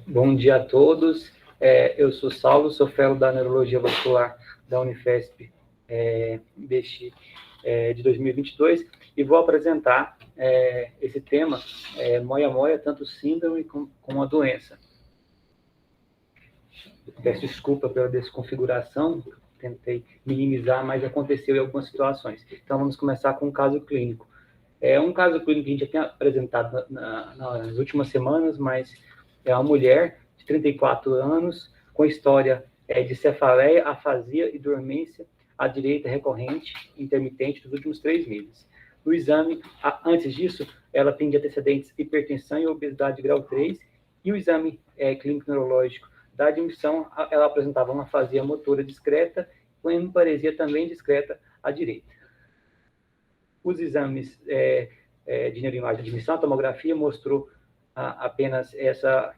Bom dia a todos. Eu sou Saulo, sou fellow da Neurologia Vascular da Unifesp de 2022 e vou apresentar esse tema, moia-moia, tanto síndrome como a doença. Peço desculpa pela desconfiguração, tentei minimizar, mas aconteceu em algumas situações. Então, vamos começar com um caso clínico. Um caso clínico que a gente já tinha apresentado nas últimas semanas, mas é uma mulher de 34 anos, com história de cefaleia, afasia e dormência à direita recorrente, intermitente, dos últimos 3 meses. No exame, antes disso, ela tem de antecedentes hipertensão e obesidade grau 3, e o exame clínico neurológico da admissão, ela apresentava uma afasia motora discreta, com hemiparesia também discreta à direita. Os exames de neuroimagem de admissão, a tomografia mostrou apenas essa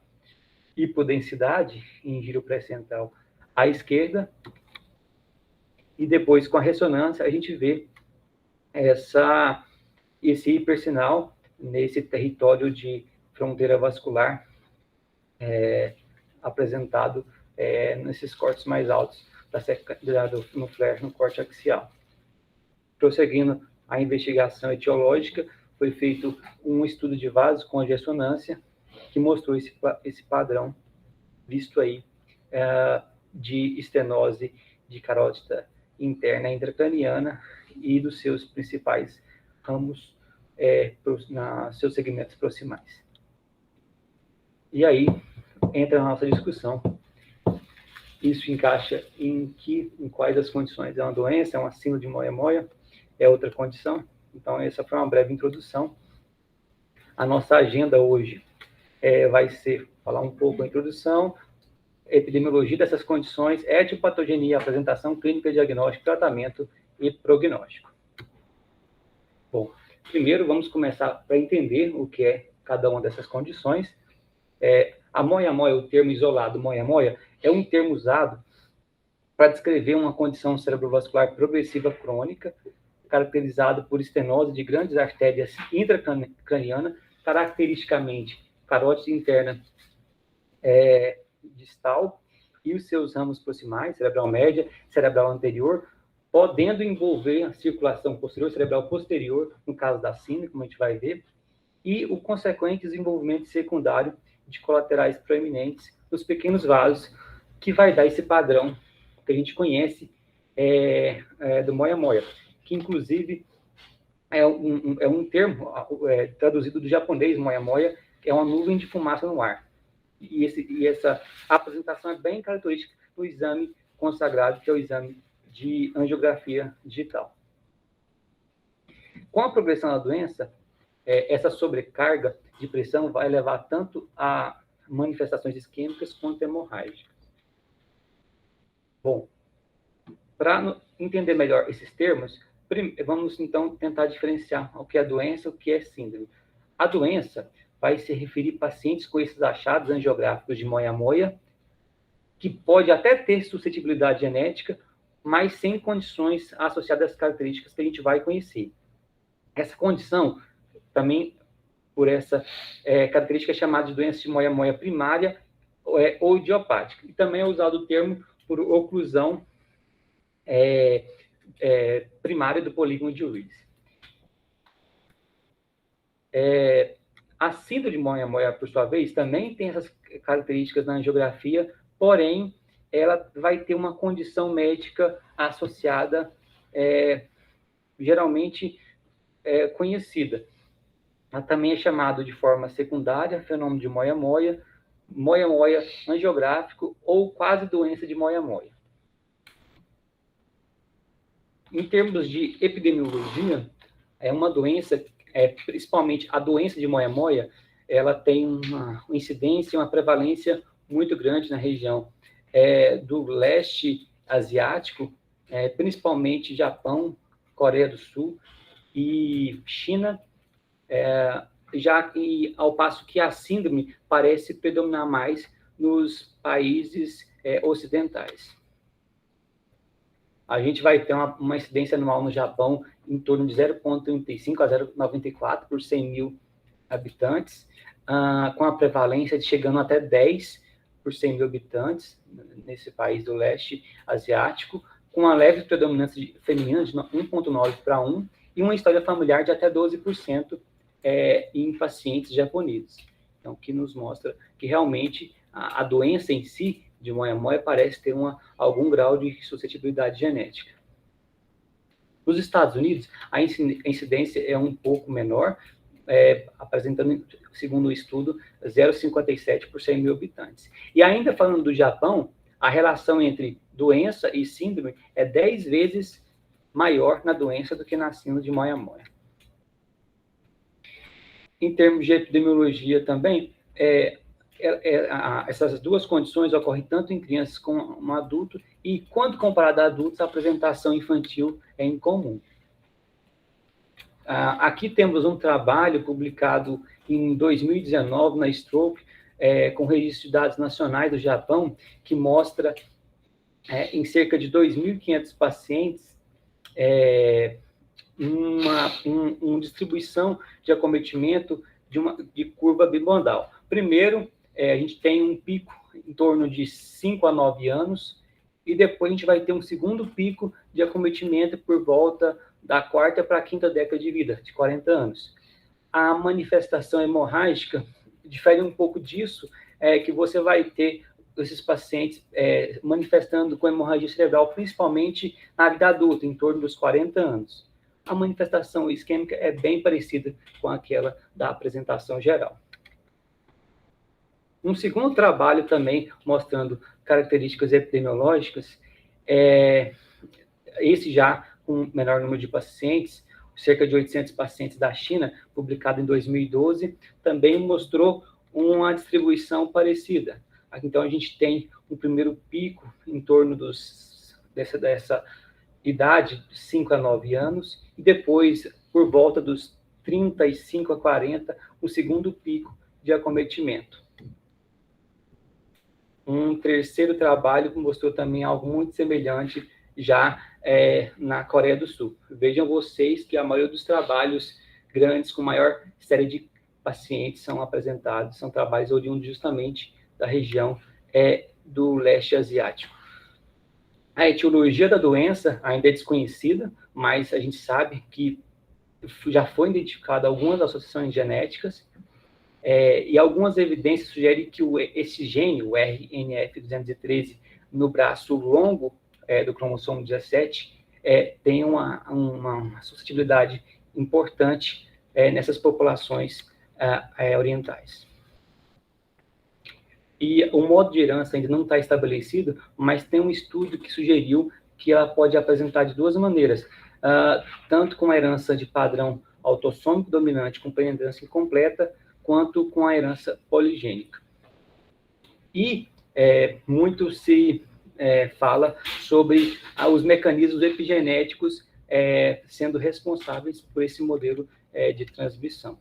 hipodensidade em giro pré-central à esquerda, e depois, com a ressonância, a gente vê esse hipersinal nesse território de fronteira vascular apresentado nesses cortes mais altos no flare, no corte axial. Prosseguindo a investigação etiológica, foi feito um estudo de vasos com ressonância que mostrou esse padrão visto aí de estenose de carótida interna intracraniana e dos seus principais ramos seus segmentos proximais. E aí entra a nossa discussão. Isso encaixa em quais as condições? É uma doença, é uma síndrome de moia-moia, é outra condição? Então, essa foi uma breve introdução. A nossa agenda hoje vai ser falar um pouco a introdução, epidemiologia dessas condições, etiopatogenia, apresentação clínica, diagnóstico, tratamento e prognóstico. Bom, primeiro vamos começar para entender o que é cada uma dessas condições. A moia-moia, o termo isolado moia-moia, é um termo usado para descrever uma condição cerebrovascular progressiva crônica, caracterizada por estenose de grandes artérias intracranianas, caracteristicamente carótida interna distal e os seus ramos proximais, cerebral média, cerebral anterior, podendo envolver a circulação posterior, cerebral posterior, no caso da síndrome, como a gente vai ver, e o consequente desenvolvimento secundário de colaterais proeminentes nos pequenos vasos, que vai dar esse padrão que a gente conhece do moia-moia, que inclusive é um termo traduzido do japonês, moia-moia, que é uma nuvem de fumaça no ar. E essa apresentação é bem característica do exame consagrado, que é o exame de angiografia digital. Com a progressão da doença, essa sobrecarga de pressão vai levar tanto a manifestações isquêmicas quanto hemorrágicas. Bom, para entender melhor esses termos, vamos então tentar diferenciar o que é doença e o que é síndrome. A doença vai se referir a pacientes com esses achados angiográficos de moia-moia, que pode até ter suscetibilidade genética, mas sem condições associadas às características que a gente vai conhecer. Essa condição, também por essa característica, é chamada de doença de moia-moia primária ou idiopática. E também é usado o termo por oclusão primária do polígono de Reed. A síndrome de moia-moia, por sua vez, também tem essas características na angiografia, porém, ela vai ter uma condição médica associada, geralmente conhecida. Ela também é chamada de forma secundária, fenômeno de moia-moia, moia-moia angiográfico ou quase doença de moia-moia. Em termos de epidemiologia, é uma doença, principalmente a doença de moia-moia, ela tem uma incidência, uma prevalência muito grande na região do leste asiático, principalmente Japão, Coreia do Sul e China, já que, ao passo que a síndrome parece predominar mais nos países ocidentais. A gente vai ter uma incidência anual no Japão em torno de 0,35 a 0,94 por 100 mil habitantes. com a prevalência de chegando até 10 por 100 mil habitantes, nesse país do leste asiático, com uma leve predominância feminina de 1,9 para 1, e uma história familiar de até 12% em pacientes japoneses. Então, que nos mostra que realmente a doença em si, de moia-moia, parece ter algum grau de suscetibilidade genética. Nos Estados Unidos, a incidência é um pouco menor, apresentando, segundo o estudo, 0,57 por 100 mil habitantes. E ainda falando do Japão, a relação entre doença e síndrome é 10 vezes maior na doença do que na síndrome de moia-moia. Em termos de epidemiologia também, essas duas condições ocorrem tanto em crianças como no adulto, e quando comparado a adultos, a apresentação infantil é incomum. Aqui temos um trabalho publicado em 2019 na Stroke, com registro de dados nacionais do Japão, que mostra, em cerca de 2.500 pacientes, uma distribuição de acometimento de curva bimodal. Primeiro, a gente tem um pico em torno de 5 a 9 anos, e depois a gente vai ter um segundo pico de acometimento por volta da quarta para a quinta década de vida, de 40 anos. A manifestação hemorrágica difere um pouco disso, que você vai ter esses pacientes manifestando com hemorragia cerebral, principalmente na vida adulta, em torno dos 40 anos. A manifestação isquêmica é bem parecida com aquela da apresentação geral. Um segundo trabalho também mostrando características epidemiológicas, esse já com menor número de pacientes, cerca de 800 pacientes da China, publicado em 2012, também mostrou uma distribuição parecida. Então, a gente tem um primeiro pico em torno dessa idade, de 5 a 9 anos, e depois, por volta dos 35 a 40, o segundo pico de acometimento. Um terceiro trabalho mostrou também algo muito semelhante já na Coreia do Sul. Vejam vocês que a maioria dos trabalhos grandes, com maior série de pacientes, são apresentados, são trabalhos oriundos justamente da região do leste asiático. A etiologia da doença ainda é desconhecida, mas a gente sabe que já foi identificada algumas associações genéticas, e algumas evidências sugerem que esse gene, o RNF213, no braço longo do cromossomo 17, tem uma suscetibilidade importante nessas populações orientais. E o modo de herança ainda não está estabelecido, mas tem um estudo que sugeriu que ela pode apresentar de duas maneiras, tanto com a herança de padrão autossômico dominante com penetrância incompleta, quanto com a herança poligênica. E muito se fala sobre os mecanismos epigenéticos sendo responsáveis por esse modelo de transmissão.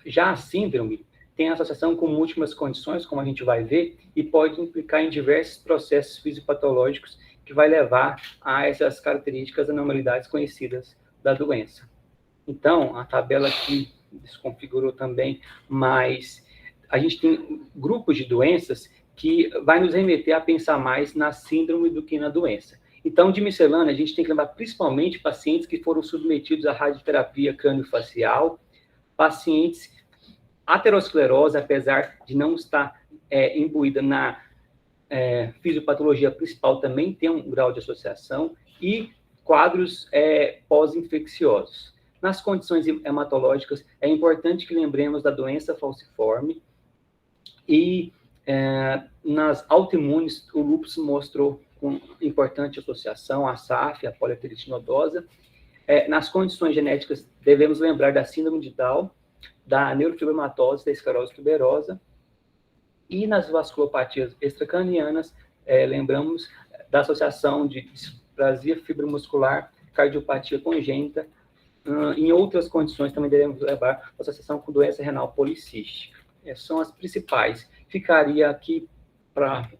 Já a síndrome tem associação com múltiplas condições, como a gente vai ver, e pode implicar em diversos processos fisiopatológicos que vai levar a essas características, anormalidades conhecidas da doença. Então, a tabela aqui desconfigurou também, mas a gente tem grupos de doenças que vai nos remeter a pensar mais na síndrome do que na doença. Então, de miscelânea, a gente tem que lembrar principalmente pacientes que foram submetidos à radioterapia crâniofacial, pacientes aterosclerose, apesar de não estar imbuída na fisiopatologia principal, também tem um grau de associação, e quadros pós-infecciosos. Nas condições hematológicas, é importante que lembremos da doença falciforme, e nas autoimunes, o lúpus mostrou com importante associação, a SAF, a poliarterite nodosa. Nas condições genéticas, devemos lembrar da síndrome de Down, da neurofibromatose, da esclerose tuberosa, e nas vasculopatias extracranianas, lembramos da associação de displasia fibromuscular, cardiopatia congênita. Em outras condições, também devemos levar a associação com doença renal policística. São as principais. Ficaria aqui para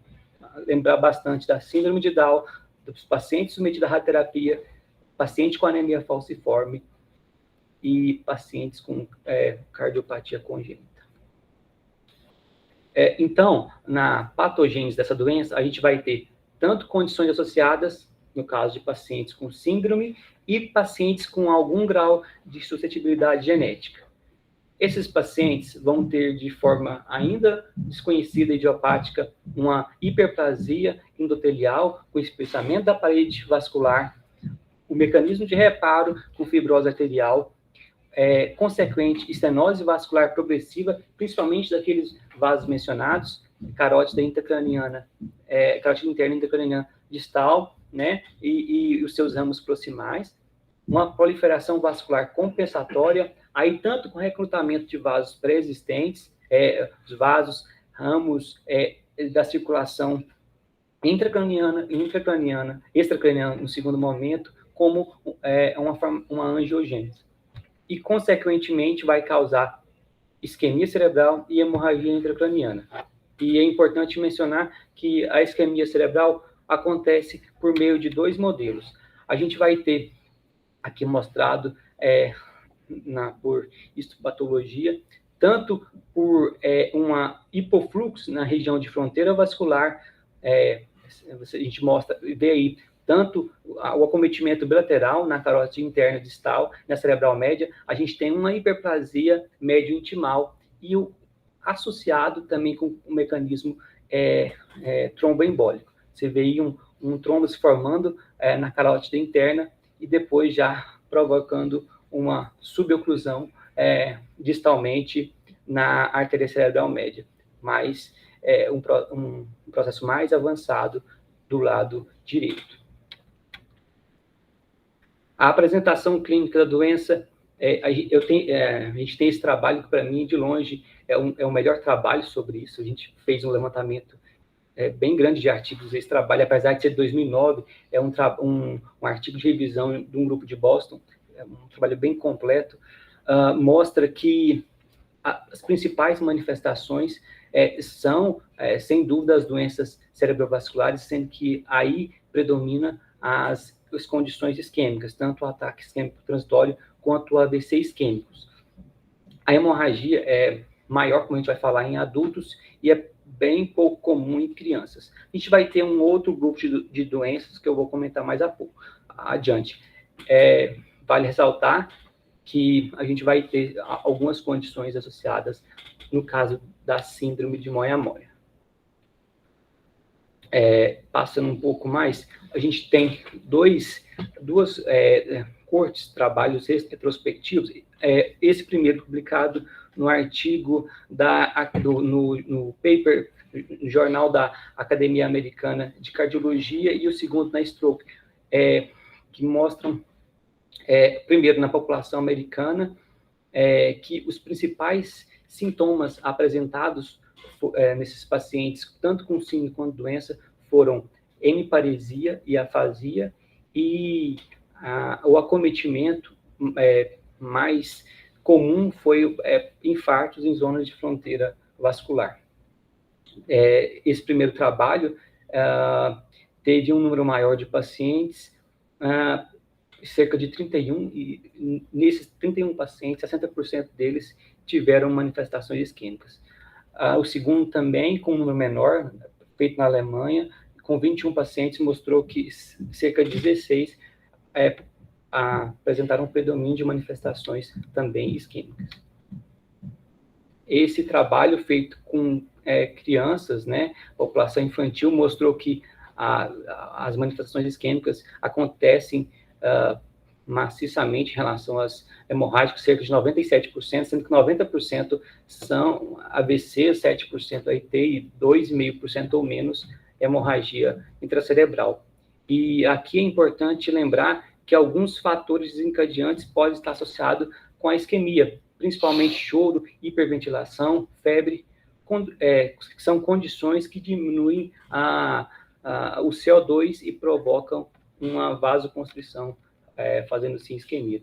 lembrar bastante da síndrome de Down, dos pacientes submetidos à radioterapia, paciente com anemia falciforme, e pacientes com cardiopatia congênita. Então, na patogênese dessa doença, a gente vai ter tanto condições associadas, no caso de pacientes com síndrome, e pacientes com algum grau de suscetibilidade genética. Esses pacientes vão ter, de forma ainda desconhecida e idiopática, uma hiperplasia endotelial com espessamento da parede vascular, o mecanismo de reparo com fibrose arterial, consequente estenose vascular progressiva, principalmente daqueles vasos mencionados, carótida intracraniana, carótida interna intracraniana distal, né, e os seus ramos proximais, uma proliferação vascular compensatória, aí tanto com recrutamento de vasos pré-existentes, os vasos, ramos da circulação intracraniana, extracraniana no segundo momento, como uma angiogênese. E, consequentemente, vai causar isquemia cerebral e hemorragia intracraniana. E é importante mencionar que a isquemia cerebral acontece por meio de dois modelos. A gente vai ter, aqui mostrado por histopatologia, tanto por uma hipofluxo na região de fronteira vascular, a gente vê aí tanto o acometimento bilateral na carótida interna distal, na cerebral média, a gente tem uma hiperplasia médio-intimal e associado também com o mecanismo tromboembólico. Você vê aí um trombo se formando na carótida interna e depois já provocando uma suboclusão distalmente na artéria cerebral média, mas um processo mais avançado do lado direito. A apresentação clínica da doença, a gente tem esse trabalho que, para mim, de longe, é o melhor trabalho sobre isso. A gente fez um levantamento bem grande de artigos. Esse trabalho, apesar de ser de 2009, é um artigo de revisão de um grupo de Boston, é um trabalho bem completo, mostra que as principais manifestações são, sem dúvida, as doenças cerebrovasculares, sendo que aí predomina as condições isquêmicas, tanto o ataque isquêmico transitório quanto o AVC isquêmicos. A hemorragia é maior, como a gente vai falar, em adultos e é bem pouco comum em crianças. A gente vai ter um outro grupo de doenças que eu vou comentar mais adiante. Vale ressaltar que a gente vai ter algumas condições associadas no caso da síndrome de Moyamoya. Passando um pouco mais, a gente tem duas cortes, trabalhos retrospectivos. Esse primeiro publicado no artigo no paper, no jornal da Academia Americana de Cardiologia, e o segundo na Stroke, que mostram, primeiro, na população americana, que os principais sintomas apresentados nesses pacientes, tanto com síndrome quanto doença, foram hemiparesia e afasia, e o acometimento mais comum foi infartos em zonas de fronteira vascular. Esse primeiro trabalho teve um número maior de pacientes, cerca de 31, e nesses 31 pacientes, 60% deles tiveram manifestações isquêmicas. O segundo também, com um número menor, feito na Alemanha, com 21 pacientes, mostrou que cerca de 16 apresentaram um predomínio de manifestações também isquêmicas. Esse trabalho feito com crianças, né, população infantil, mostrou que as manifestações isquêmicas acontecem maciçamente em relação às hemorrágicas, cerca de 97%, sendo que 90% são AVC, 7% AIT e 2,5% ou menos hemorragia intracerebral. E aqui é importante lembrar que alguns fatores desencadeantes podem estar associados com a isquemia, principalmente choro, hiperventilação, febre, que são condições que diminuem o CO2 e provocam uma vasoconstrição, fazendo-se isquemia.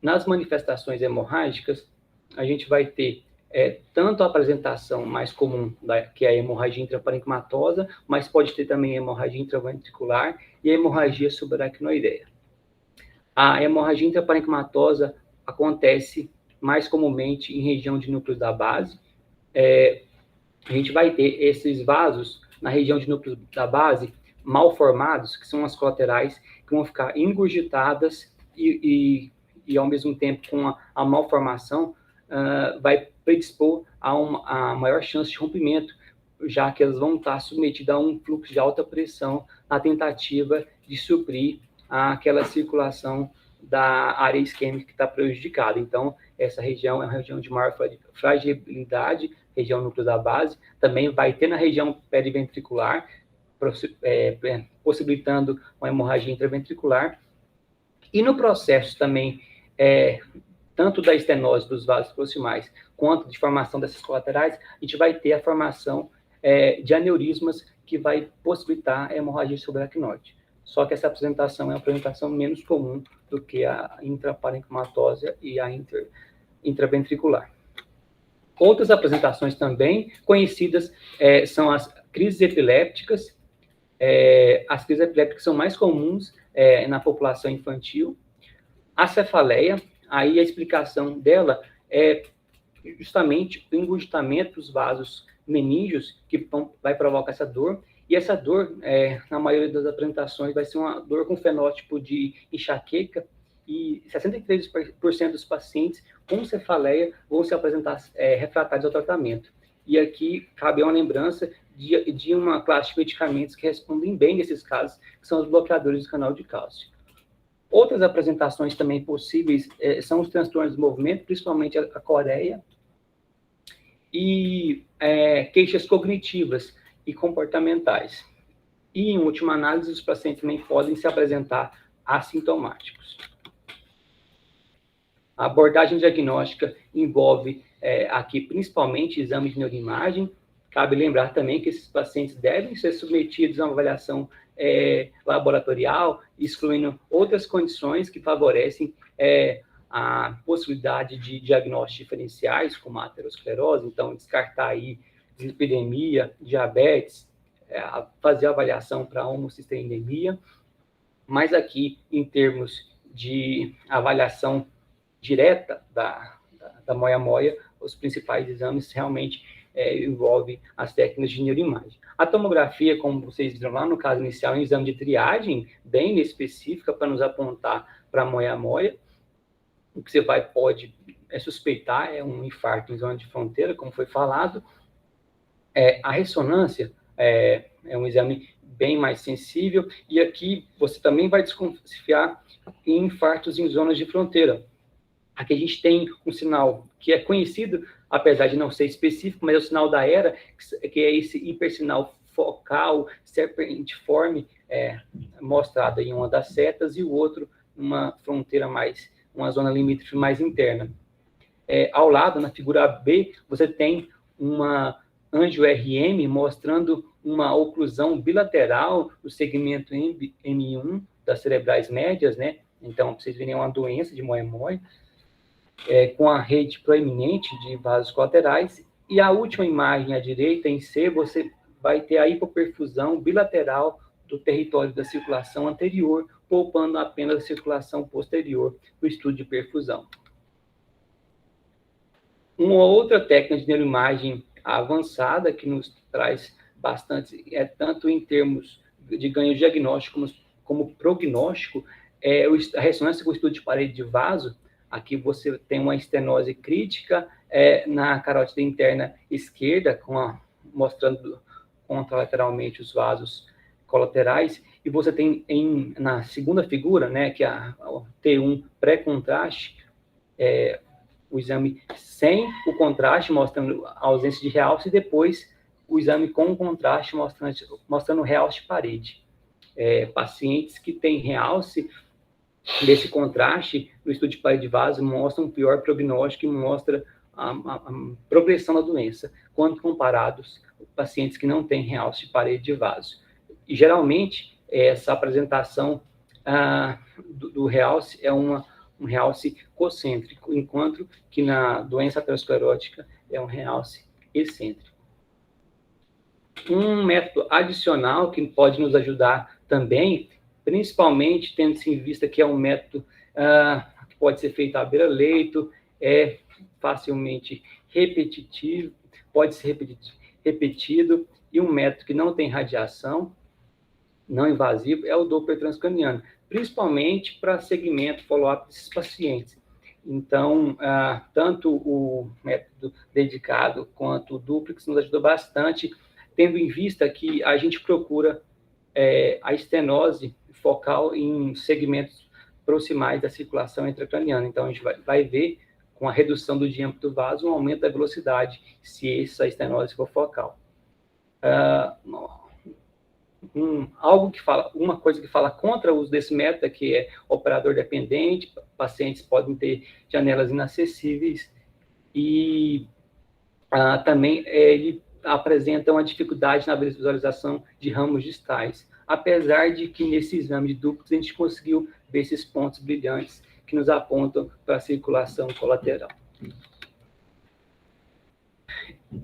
Nas manifestações hemorrágicas, a gente vai ter tanto a apresentação mais comum, que é a hemorragia intraparenquimatosa, mas pode ter também a hemorragia intraventricular e a hemorragia subaracnoideia. A hemorragia intraparenquimatosa acontece mais comumente em região de núcleos da base. A gente vai ter esses vasos na região de núcleos da base mal formados, que são as colaterais, que vão ficar engurgitadas e ao mesmo tempo com a malformação, vai predispor a maior chance de rompimento, já que elas vão estar submetidas a um fluxo de alta pressão na tentativa de suprir aquela circulação da área isquêmica que está prejudicada. Então, essa região é uma região de maior fragilidade, região núcleo da base, também vai ter na região periventricular, possibilitando uma hemorragia intraventricular. E no processo também, tanto da estenose dos vasos proximais, quanto de formação dessas colaterais, a gente vai ter a formação de aneurismas que vai possibilitar a hemorragia subaracnoide. Só que essa apresentação é uma apresentação menos comum do que a intraparenquimatosa e a intraventricular. Outras apresentações também conhecidas são as crises epilépticas. As crises epilépticas são mais comuns na população infantil. A cefaleia, aí a explicação dela é justamente o engurgitamento dos vasos meníngeos que vai provocar essa dor. E essa dor, na maioria das apresentações, vai ser uma dor com fenótipo de enxaqueca, e 63% dos pacientes com cefaleia vão se apresentar refratários ao tratamento. E aqui cabe uma lembrança de uma classe de medicamentos que respondem bem nesses casos, que são os bloqueadores do canal de cálcio. Outras apresentações também possíveis são os transtornos do movimento, principalmente a coreia, e queixas cognitivas e comportamentais. E, em última análise, os pacientes também podem se apresentar assintomáticos. A abordagem diagnóstica envolve aqui principalmente exames de neuroimagem. Cabe lembrar também que esses pacientes devem ser submetidos a uma avaliação laboratorial, excluindo outras condições que favorecem a possibilidade de diagnósticos diferenciais, como a aterosclerose, então descartar aí dislipidemia, diabetes, fazer avaliação para homocisteínemia, mas aqui, em termos de avaliação direta da moia-moia, os principais exames realmente envolvem as técnicas de neuroimagem. A tomografia, como vocês viram lá no caso inicial, é um exame de triagem bem específica para nos apontar para a moia-moia. O que você pode suspeitar é um infarto em zona de fronteira, como foi falado. A ressonância é um exame bem mais sensível, e aqui você também vai desconfiar em infartos em zonas de fronteira. Aqui a gente tem um sinal que é conhecido, apesar de não ser específico, mas é o sinal da ERA, que é esse hipersinal focal serpentiforme, mostrado em uma das setas, e o outro numa fronteira uma zona limítrofe mais interna. Ao lado, na figura B, você tem uma angio-RM mostrando uma oclusão bilateral do segmento M1 das cerebrais médias, né? Então, vocês verem uma doença de moia-moia, com a rede proeminente de vasos colaterais. E a última imagem à direita, em C, você vai ter a hipoperfusão bilateral do território da circulação anterior, poupando apenas a circulação posterior no estudo de perfusão. Uma outra técnica de neuroimagem avançada que nos traz bastante, tanto em termos de ganho diagnóstico como prognóstico, é a ressonância com o estudo de parede de vaso. Aqui você tem uma estenose crítica na carótida interna esquerda, mostrando contralateralmente os vasos colaterais, e você tem na segunda figura, né, que é a T1 pré-contraste, o exame sem o contraste, mostrando a ausência de realce, e depois o exame com o contraste, mostrando realce de parede. Pacientes que têm realce desse contraste no estudo de parede de vaso mostram um pior prognóstico e mostra a progressão da doença, quando comparados com pacientes que não têm realce de parede de vaso. E, geralmente, essa apresentação do realce é um realce concêntrico, enquanto que na doença aterosclerótica é um realce excêntrico. Um método adicional que pode nos ajudar também, principalmente tendo-se em vista que é um método que pode ser feito à beira-leito, é facilmente repetitivo, pode ser repetido, e um método que não tem radiação, não invasivo, é o Doppler transcraniano, principalmente para segmento follow-up desses pacientes. Então, tanto o método dedicado quanto o duplex nos ajudou bastante, tendo em vista que a gente procura a estenose focal em segmentos proximais da circulação intracraniana. Então, a gente vai ver, com a redução do diâmetro do vaso, um aumento da velocidade, se essa estenose for focal. Uma coisa que fala contra o uso desse método é que é operador dependente, pacientes podem ter janelas inacessíveis e também ele apresenta uma dificuldade na visualização de ramos distais, apesar de que nesse exame de duplex a gente conseguiu ver esses pontos brilhantes que nos apontam para a circulação colateral.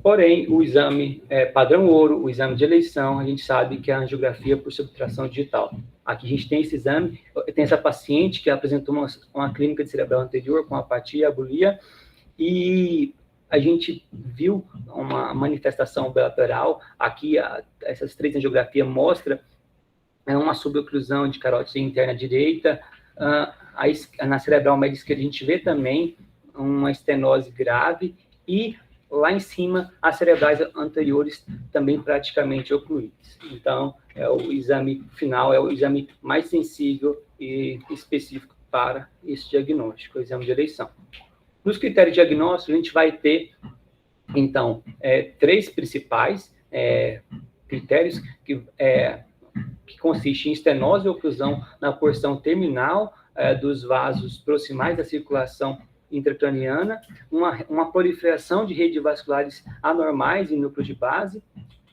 Porém, o exame padrão ouro, o exame de eleição, a gente sabe que é a angiografia por subtração digital. Aqui a gente tem esse exame, tem essa paciente que apresentou uma clínica de cerebral anterior com apatia e abulia, e a gente viu uma manifestação bilateral. Aqui, essas 3 angiografias mostram uma suboclusão de carótide interna direita. Na cerebral média esquerda, a gente vê também uma estenose grave, e lá em cima, as cerebrais anteriores também praticamente ocluídas. Então, o exame final é o exame mais sensível e específico para esse diagnóstico, o exame de eleição. Nos critérios diagnósticos, a gente vai ter, então, 3 principais critérios que consistem em estenose e oclusão na porção terminal dos vasos proximais da circulação intracraniana, uma proliferação de redes vasculares anormais em núcleos de base,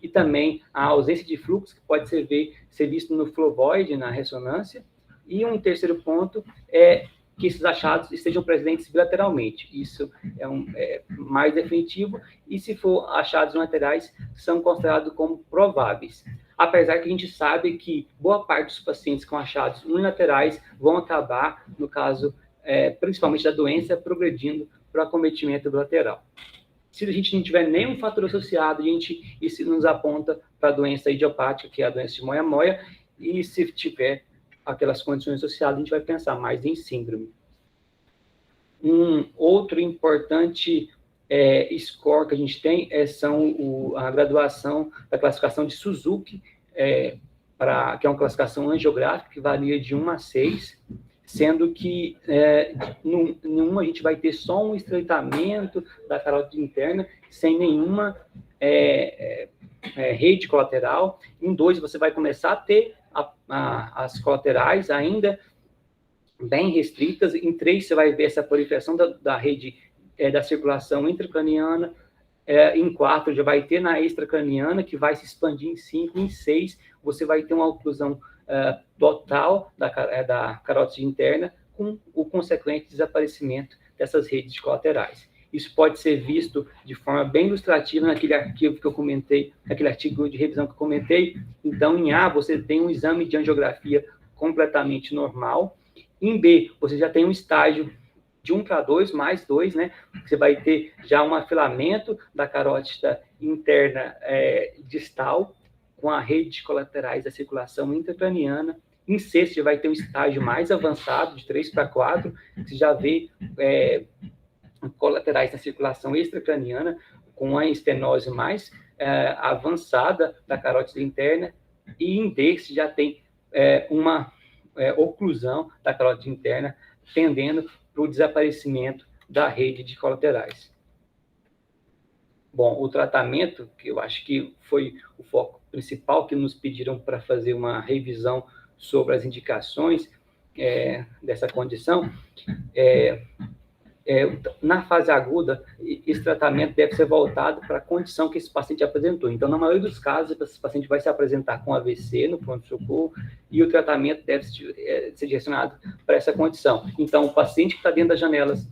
e também a ausência de fluxo, que pode ser visto no flovoide, na ressonância. E um terceiro ponto é que esses achados estejam presentes bilateralmente. Isso é mais definitivo, e se for achados laterais, são considerados como prováveis. Apesar que a gente sabe que boa parte dos pacientes com achados unilaterais vão acabar, no caso, principalmente da doença, progredindo para o acometimento bilateral. Se a gente não tiver nenhum fator associado, isso nos aponta para a doença idiopática, que é a doença de moia-moia, e se tiver aquelas condições associadas, a gente vai pensar mais em síndrome. Um outro importante score que a gente tem são a graduação da classificação de Suzuki, que é uma classificação angiográfica que varia de 1 a 6, sendo que numa a gente vai ter só um estreitamento da carótide interna, sem nenhuma rede colateral. Em 2, você vai começar a ter as colaterais ainda bem restritas. Em 3, você vai ver essa proliferação da rede da circulação intracraniana. Em 4, já vai ter na extracraniana, que vai se expandir em 5. Em 6, você vai ter uma oclusão total da carótide interna, com o consequente desaparecimento dessas redes colaterais. Isso pode ser visto de forma bem ilustrativa naquele arquivo que eu comentei, naquele artigo de revisão que eu comentei. Então, em A, você tem um exame de angiografia completamente normal. Em B, você já tem um estágio de 1 para 2, mais 2, né? Você vai ter já um afilamento da carótida interna distal, com a rede de colaterais da circulação intracraniana. Em C, você vai ter um estágio mais avançado, de 3 para 4, você já vê colaterais na circulação extracraniana, com a estenose mais avançada da carótida interna. E em D, você já tem uma oclusão da carótida interna, tendendo para o desaparecimento da rede de colaterais. Bom, o tratamento, que eu acho que foi o foco principal que nos pediram para fazer uma revisão sobre as indicações dessa condição, na fase aguda, esse tratamento deve ser voltado para a condição que esse paciente apresentou. Então, na maioria dos casos, esse paciente vai se apresentar com AVC no pronto-socorro, e o tratamento deve ser direcionado para essa condição. Então, o paciente que está dentro das janelas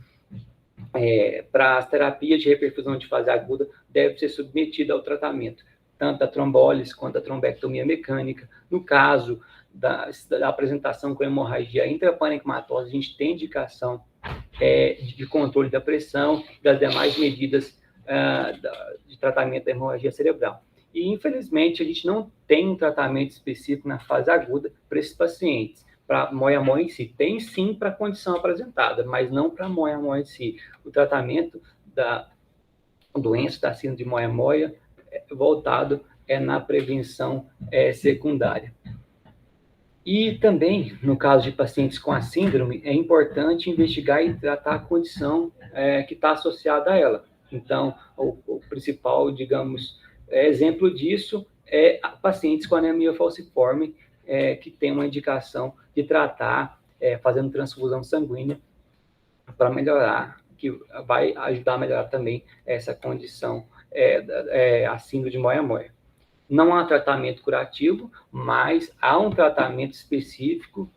para as terapias de reperfusão de fase aguda deve ser submetido ao tratamento, tanto da trombólise quanto da trombectomia mecânica. No caso da apresentação com hemorragia intraparenquimatosa, a gente tem indicação de controle da pressão, das demais medidas de tratamento da hemorragia cerebral. E, infelizmente, a gente não tem um tratamento específico na fase aguda para esses pacientes, para moia-moia em si. Tem, sim, para a condição apresentada, mas não para a moia-moia em si. O tratamento da doença da síndrome de moia-moia voltado na prevenção secundária. E também, no caso de pacientes com a síndrome, é importante investigar e tratar a condição que está associada a ela. Então, o principal, digamos, exemplo disso é pacientes com anemia falciforme, que tem uma indicação de tratar fazendo transfusão sanguínea para melhorar, que vai ajudar a melhorar também essa condição, a síndrome de moia-moia. Não há tratamento curativo, mas há um tratamento específico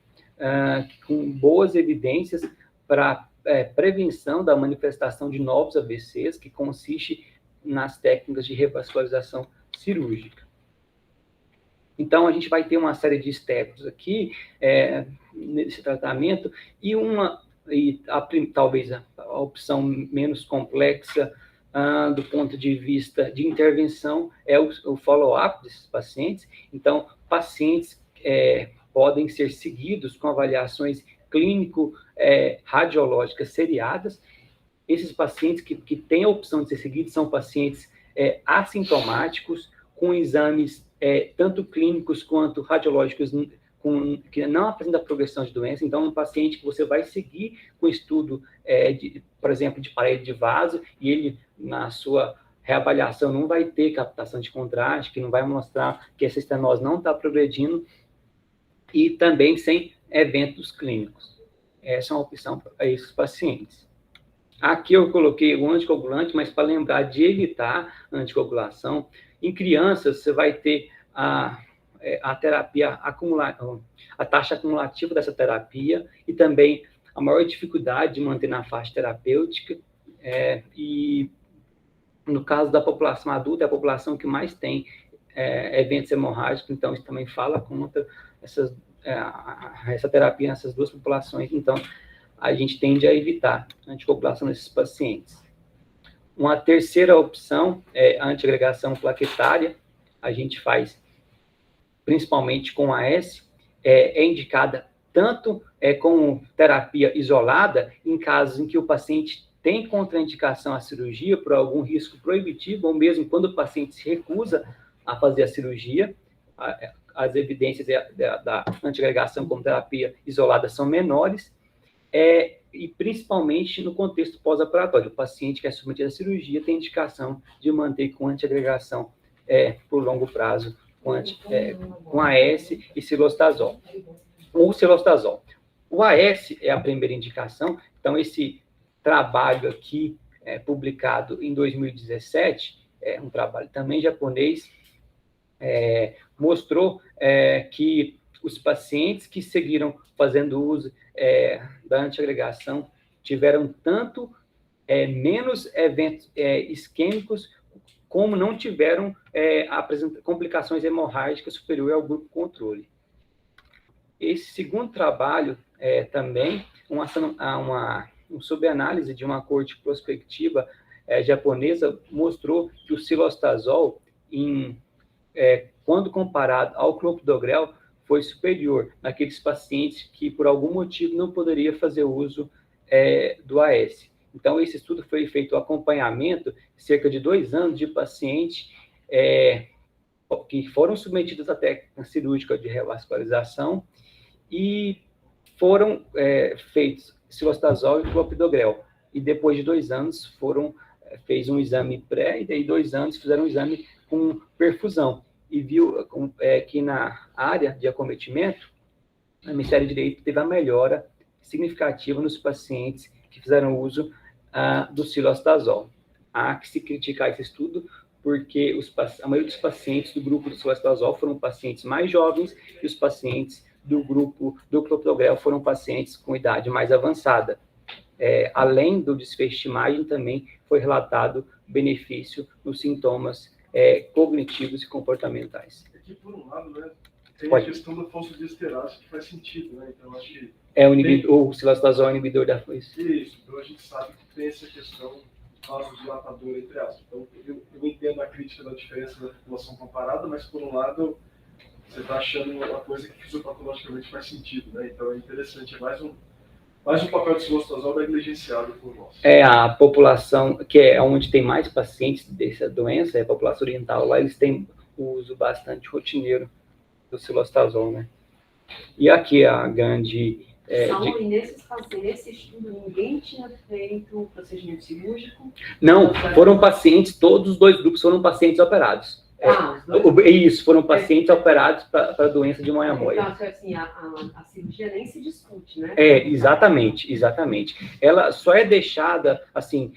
com boas evidências para prevenção da manifestação de novos AVCs, que consiste nas técnicas de revascularização cirúrgica. Então, a gente vai ter uma série de steps aqui nesse tratamento, e talvez a opção menos complexa do ponto de vista de intervenção é o follow-up desses pacientes. Então, pacientes podem ser seguidos com avaliações clínico-radiológicas seriadas. Esses pacientes que têm a opção de ser seguidos são pacientes assintomáticos, com exames tanto clínicos quanto radiológicos que não apresenta progressão de doença. Então, um paciente que você vai seguir com estudo, por exemplo, de parede de vaso, e ele, na sua reavaliação, não vai ter captação de contraste, que não vai mostrar que essa estenose não está progredindo, e também sem eventos clínicos. Essa é uma opção para esses pacientes. Aqui eu coloquei o anticoagulante, mas para lembrar de evitar a anticoagulação, em crianças você vai ter a terapia acumulativa, a taxa acumulativa dessa terapia, e também a maior dificuldade de manter na faixa terapêutica, e no caso da população adulta, é a população que mais tem eventos hemorrágicos, então isso também fala contra essa terapia nessas duas populações. Então, a gente tende a evitar a anticoagulação desses pacientes. Uma terceira opção é a antiagregação plaquetária. A gente faz principalmente com AS, é indicada tanto como terapia isolada, em casos em que o paciente tem contraindicação à cirurgia por algum risco proibitivo, ou mesmo quando o paciente se recusa a fazer a cirurgia. As evidências da antiagregação como terapia isolada são menores, e principalmente no contexto pós-operatório. O paciente que é submetido à cirurgia tem indicação de manter com antiagregação por longo prazo, com AS e cilostazol, ou cilostazol. O AS é a primeira indicação. Então, esse trabalho aqui, publicado em 2017, um trabalho também japonês, mostrou que os pacientes que seguiram fazendo uso da antiagregação tiveram tanto menos eventos isquêmicos, como não tiveram complicações hemorrágicas superior ao grupo controle. Esse segundo trabalho também, uma subanálise de uma corte prospectiva japonesa, mostrou que o cilostazol, quando comparado ao clopidogrel, foi superior naqueles pacientes que, por algum motivo, não poderia fazer uso do AS. Então, esse estudo foi feito acompanhamento de cerca de 2 anos de pacientes que foram submetidos à técnica cirúrgica de revascularização e foram feitos cilostazol e clopidogrel. E depois de 2 anos, fez um exame pré, e daí 2 anos fizeram um exame com perfusão. E viu que na área de acometimento, o Ministério do Direito teve a melhora significativa nos pacientes que fizeram uso do cilostazol. Há que se criticar esse estudo, porque a maioria dos pacientes do grupo do cilostazol foram pacientes mais jovens, e os pacientes do grupo do clopidogrel foram pacientes com idade mais avançada. Além do desfecho de imagem, também foi relatado benefício nos sintomas cognitivos e comportamentais. Aqui por um lado, né? Tem a questão da fosfodiesterase que faz sentido, né? Então, acho que... O silastazol é o inibidor da FOS. Isso, então a gente sabe que tem essa questão vasodilatadora, entre aspas. Então, eu entendo a crítica da diferença da população comparada, mas, por um lado, você está achando uma coisa que fisiopatologicamente faz sentido, né? Então, é interessante, é mais um papel do silastazol negligenciado por nós. A população, que é onde tem mais pacientes dessa doença, é a população oriental, lá eles têm o uso bastante rotineiro do silastazol, né? E aqui a grande... E nesses pacientes, esse estudo, ninguém tinha feito o procedimento cirúrgico? Não, foram pacientes, todos os dois grupos foram pacientes operados. Isso, foram pacientes operados para a doença de Moyamoya. Então, assim, a cirurgia nem se discute, né? Exatamente. Ela só é deixada, assim,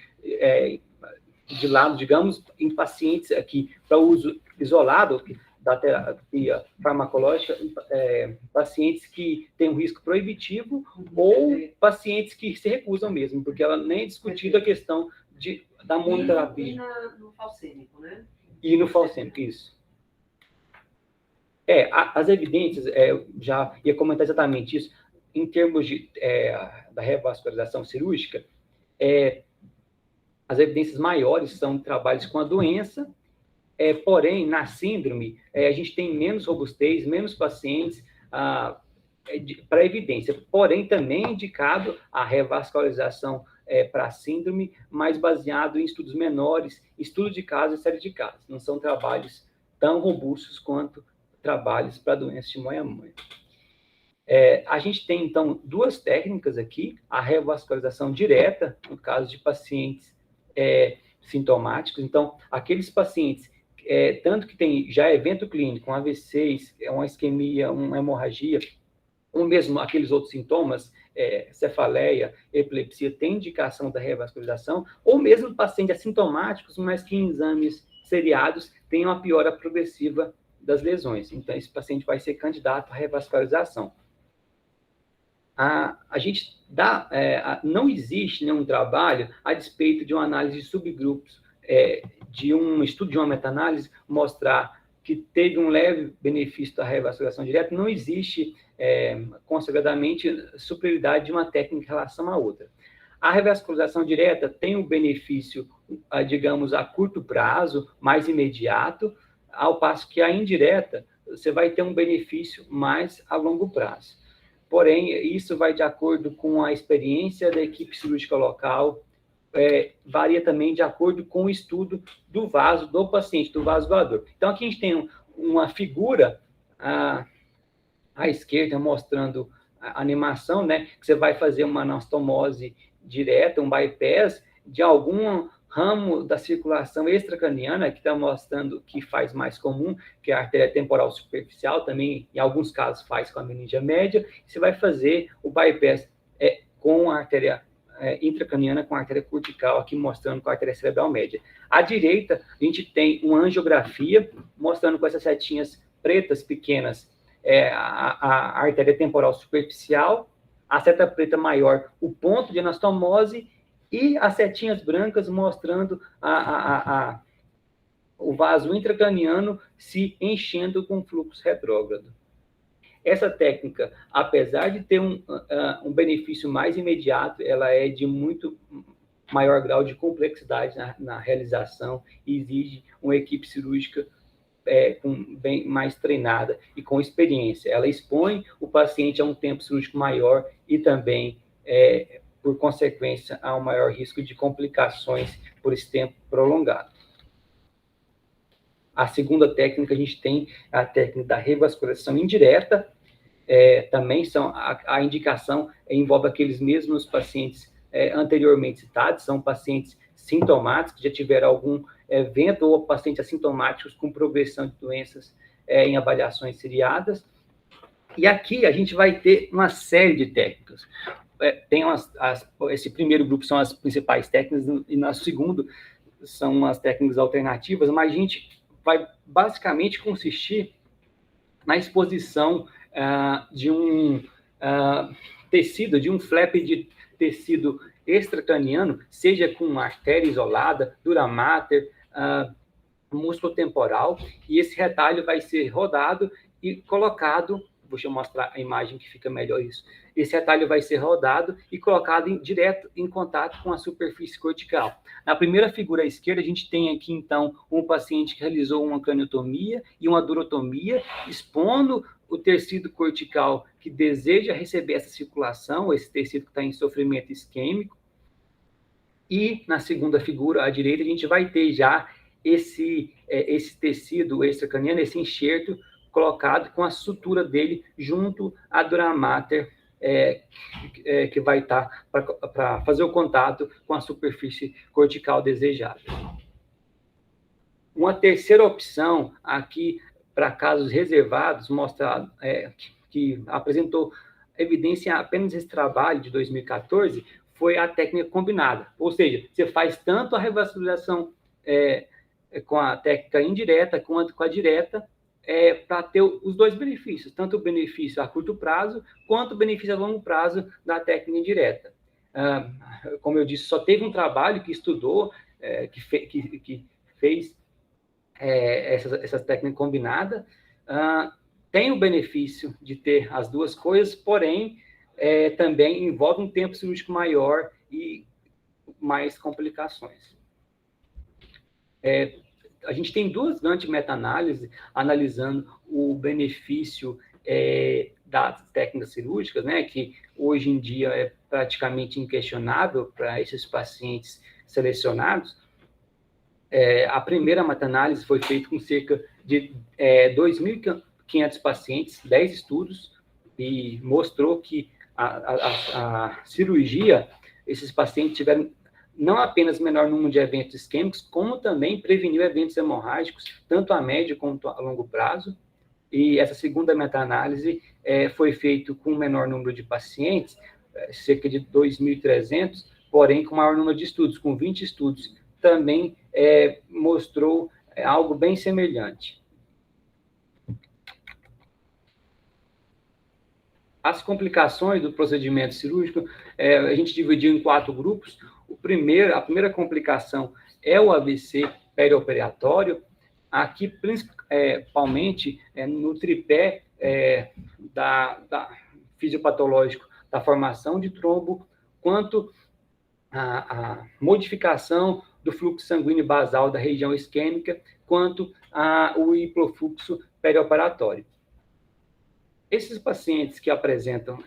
de lado, digamos, em pacientes aqui para uso isolado da terapia farmacológica, pacientes que têm um risco proibitivo ou pacientes que se recusam mesmo, porque ela nem é discutida a questão da monoterapia. E no falcêmico, né? E no falcêmico, isso. As evidências, já ia comentar exatamente isso, em termos da revascularização cirúrgica, as evidências maiores são trabalhos com a doença, porém, na síndrome, a gente tem menos robustez, menos pacientes para evidência, porém, também é indicado a revascularização para a síndrome, mais baseado em estudos menores, estudo de casos e série de casos. Não são trabalhos tão robustos quanto trabalhos para a doença de Moyamoya. A gente tem, então, duas técnicas aqui, a revascularização direta, no caso de pacientes sintomáticos. Então, aqueles pacientes, tanto que tem já evento clínico, um AVC, uma isquemia, uma hemorragia, ou mesmo aqueles outros sintomas, cefaleia, epilepsia, tem indicação da revascularização, ou mesmo pacientes assintomáticos, mas que em exames seriados têm uma piora progressiva das lesões. Então, esse paciente vai ser candidato à revascularização. A gente não existe nenhum trabalho a despeito de uma análise de subgrupos, de um estudo de uma meta-análise mostrar que teve um leve benefício da revascularização direta. Não existe, consagradamente, superioridade de uma técnica em relação à outra. A revascularização direta tem um benefício, digamos, a curto prazo, mais imediato, ao passo que a indireta, você vai ter um benefício mais a longo prazo. Porém, isso vai de acordo com a experiência da equipe cirúrgica local, varia também de acordo com o estudo do vaso do paciente, do vaso doador. Então, aqui a gente tem uma figura à esquerda mostrando a animação, né, que você vai fazer uma anastomose direta, um bypass de algum ramo da circulação extracraniana, que está mostrando que faz mais comum, que é a artéria temporal superficial, também em alguns casos faz com a meningia média. Você vai fazer o bypass com a artéria intracraniana, com a artéria cortical, aqui mostrando com a artéria cerebral média. À direita, a gente tem uma angiografia, mostrando com essas setinhas pretas pequenas a artéria temporal superficial, a seta preta maior, o ponto de anastomose, e as setinhas brancas mostrando o vaso intracraniano se enchendo com fluxo retrógrado. Essa técnica, apesar de ter um benefício mais imediato, ela é de muito maior grau de complexidade na realização e exige uma equipe cirúrgica bem mais treinada e com experiência. Ela expõe o paciente a um tempo cirúrgico maior e também, por consequência, a um maior risco de complicações por esse tempo prolongado. A segunda técnica, a gente tem a técnica da revascularização indireta, também a indicação envolve aqueles mesmos pacientes anteriormente citados, são pacientes sintomáticos, que já tiveram algum evento, ou pacientes assintomáticos com progressão de doenças em avaliações seriadas. E aqui a gente vai ter uma série de técnicas. Esse primeiro grupo são as principais técnicas, e no segundo são as técnicas alternativas, mas a gente vai basicamente consistir na exposição de um tecido, de um flap de tecido extracraniano, seja com artéria isolada, dura mater, músculo temporal, e esse retalho vai ser rodado e colocado, vou te mostrar a imagem que fica melhor isso, esse retalho vai ser rodado e colocado direto em contato com a superfície cortical. Na primeira figura à esquerda, a gente tem aqui, então, um paciente que realizou uma craniotomia e uma durotomia, expondo o tecido cortical que deseja receber essa circulação, esse tecido que está em sofrimento isquêmico. E na segunda figura à direita, a gente vai ter já esse tecido extracraniano, esse enxerto colocado com a sutura dele junto à dura mater, que vai estar para fazer o contato com a superfície cortical desejada. Uma terceira opção aqui, para casos reservados, mostra que apresentou evidência apenas esse trabalho de 2014, foi a técnica combinada. Ou seja, você faz tanto a revascularização com a técnica indireta quanto com a direta, para ter os dois benefícios, tanto o benefício a curto prazo, quanto o benefício a longo prazo da técnica indireta. Como eu disse, só teve um trabalho que estudou, que fez essa técnica combinada. Tem o benefício de ter as duas coisas, porém, também envolve um tempo cirúrgico maior e mais complicações. A gente tem duas grandes meta-análises analisando o benefício das técnicas cirúrgicas, né, que hoje em dia é praticamente inquestionável para esses pacientes selecionados. A primeira meta-análise foi feita com cerca de 2.500 pacientes, 10 estudos, e mostrou que a cirurgia, esses pacientes tiveram não apenas menor número de eventos isquêmicos, como também preveniu eventos hemorrágicos, tanto a médio quanto a longo prazo. E essa segunda meta-análise foi feita com menor número de pacientes, cerca de 2.300, porém com maior número de estudos, com 20 estudos. Também mostrou algo bem semelhante. As complicações do procedimento cirúrgico, a gente dividiu em 4 grupos. A primeira complicação é o AVC perioperatório, aqui principalmente no tripé fisiopatológico da formação de trombo, quanto a modificação do fluxo sanguíneo basal da região isquêmica, quanto o hiperfluxo perioperatório. Esses pacientes que apresentam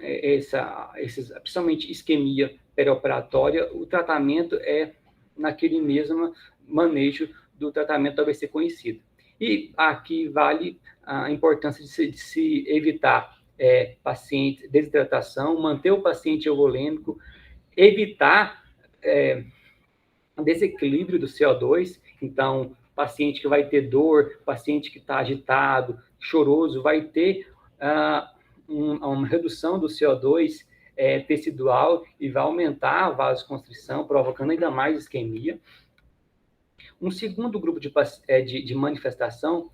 principalmente isquemia perioperatória, o tratamento é naquele mesmo manejo do tratamento do AVC conhecido. E aqui vale a importância de se evitar paciente desidratação, manter o paciente euvolêmico, evitar desequilíbrio do CO2. Então, paciente que vai ter dor, paciente que está agitado, choroso, vai ter uma redução do CO2 tecidual e vai aumentar a vasoconstrição, provocando ainda mais isquemia. Um segundo grupo de manifestação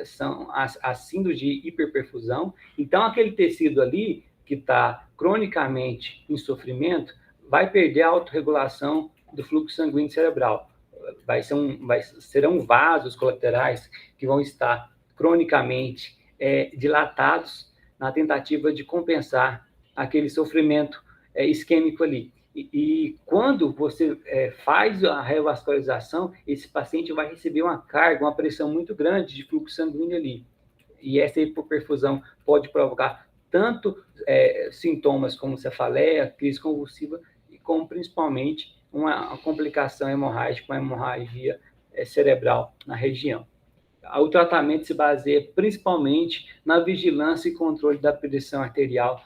são as síndromes de hiperperfusão. Então, aquele tecido ali que está cronicamente em sofrimento vai perder a autorregulação do fluxo sanguíneo cerebral. Serão vasos colaterais que vão estar cronicamente dilatados na tentativa de compensar aquele sofrimento isquêmico ali. E quando você faz a revascularização, esse paciente vai receber uma carga, uma pressão muito grande de fluxo sanguíneo ali. E essa hipoperfusão pode provocar tanto sintomas como cefaleia, crise convulsiva, como principalmente uma complicação hemorrágica, uma hemorragia cerebral na região. O tratamento se baseia principalmente na vigilância e controle da pressão arterial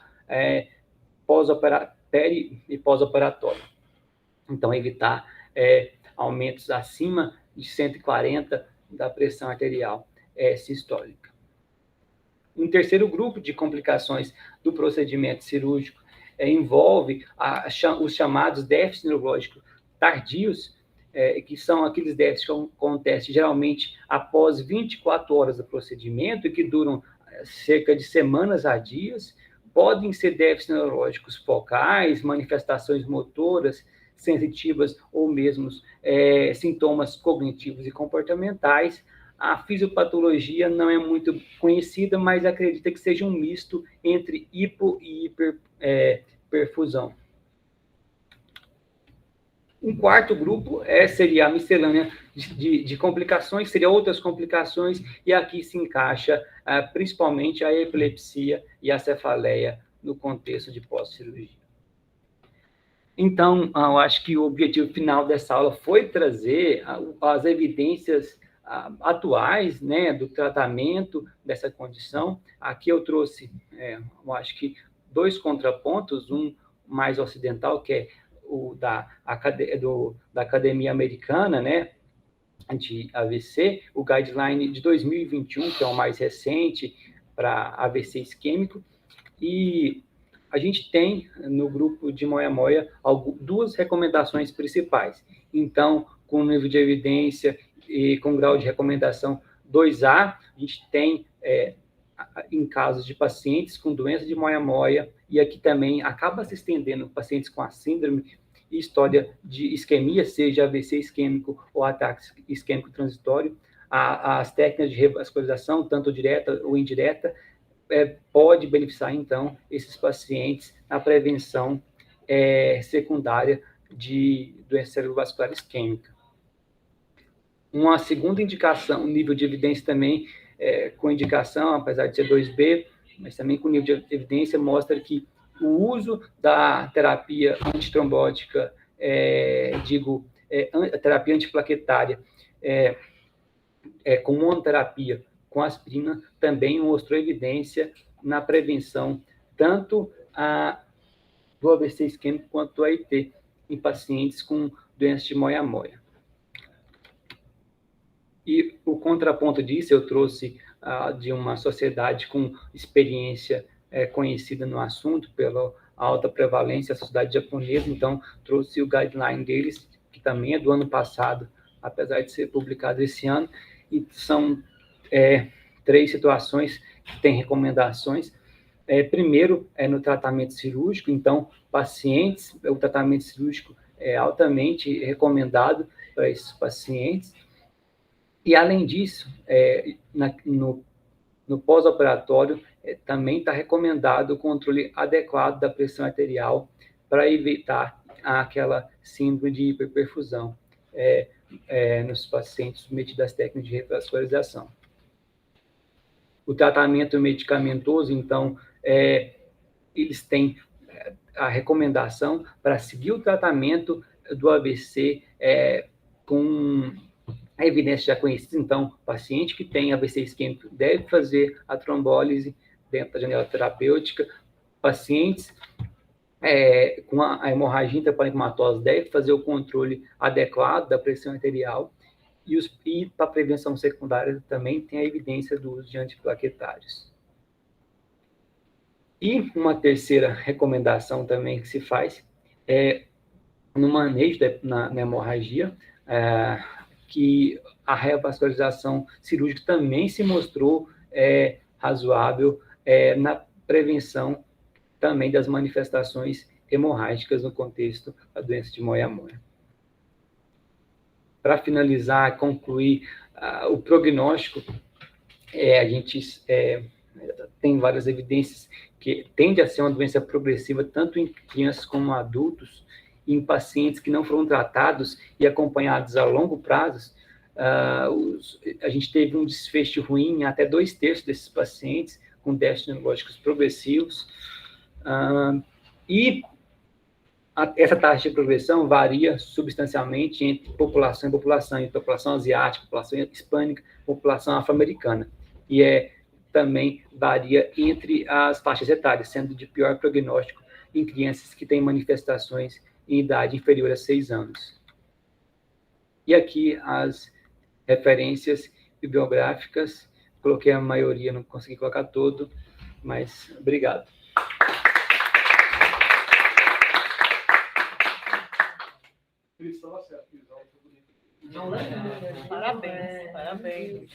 peri e pós-operatório. Então, evitar aumentos acima de 140 da pressão arterial sistólica. Um terceiro grupo de complicações do procedimento cirúrgico envolve os chamados déficits neurológicos tardios, que são aqueles déficits que acontecem geralmente após 24 horas do procedimento e que duram cerca de semanas a dias. Podem ser déficits neurológicos focais, manifestações motoras, sensitivas ou mesmo sintomas cognitivos e comportamentais, A fisiopatologia não é muito conhecida, mas acredita que seja um misto entre hipo e hiperperfusão. Um quarto grupo seria a miscelânea de complicações, seria outras complicações, e aqui se encaixa principalmente a epilepsia e a cefaleia no contexto de pós-cirurgia. Então, eu acho que o objetivo final dessa aula foi trazer as evidências atuais, né, do tratamento dessa condição. Aqui eu trouxe, eu acho que 2 contrapontos, um mais ocidental, que é o da Academia Americana, né, de AVC, o guideline de 2021, que é o mais recente para AVC isquêmico, e a gente tem no grupo de Moyamoya 2 recomendações principais. Então, com nível de evidência e com grau de recomendação 2A, a gente tem em casos de pacientes com doença de Moyamoya, e aqui também acaba se estendendo pacientes com a síndrome e história de isquemia, seja AVC isquêmico ou ataque isquêmico transitório. As técnicas de revascularização, tanto direta ou indireta, pode beneficiar, então, esses pacientes na prevenção secundária de doença cerebrovascular isquêmica. Uma segunda indicação, nível de evidência também, com indicação, apesar de ser 2B, mas também com nível de evidência, mostra que o uso da terapia antitrombótica, a terapia antiplaquetária, com monoterapia com aspirina, também mostrou evidência na prevenção tanto do AVC isquêmico quanto do AIT em pacientes com doença de Moyamoya. E o contraponto disso eu trouxe de uma sociedade com experiência conhecida no assunto, pela alta prevalência, a sociedade japonesa, então trouxe o guideline deles, que também é do ano passado, apesar de ser publicado esse ano, e são 3 situações que têm recomendações. Primeiro, no tratamento cirúrgico, então, pacientes, o tratamento cirúrgico é altamente recomendado para esses pacientes. E, além disso, no pós-operatório, também está recomendado o controle adequado da pressão arterial para evitar aquela síndrome de hiperperfusão nos pacientes submetidos às técnicas de revascularização. O tratamento medicamentoso, então, eles têm a recomendação para seguir o tratamento do AVC com a evidência já conhecida. Então, paciente que tem AVC isquêmico deve fazer a trombólise dentro da janela terapêutica. Pacientes com a hemorragia intraparencimatosa deve fazer o controle adequado da pressão arterial. E para prevenção secundária também tem a evidência do uso de antiplaquetários. E uma terceira recomendação também que se faz no manejo na hemorragia, que a revascularização cirúrgica também se mostrou razoável na prevenção também das manifestações hemorrágicas no contexto da doença de Moyamoya. Para finalizar, concluir o prognóstico, a gente tem várias evidências que tende a ser uma doença progressiva tanto em crianças como adultos, e em pacientes que não foram tratados e acompanhados a longo prazo. A gente teve um desfecho ruim em até 2/3 desses pacientes com déficits neurológicos progressivos, e essa taxa de progressão varia substancialmente entre população e população, entre população asiática, população hispânica, população afro-americana, e também varia entre as faixas etárias, sendo de pior prognóstico em crianças que têm manifestações em idade inferior a 6 anos. E aqui as referências bibliográficas, coloquei a maioria, não consegui colocar todo, mas obrigado. Parabéns.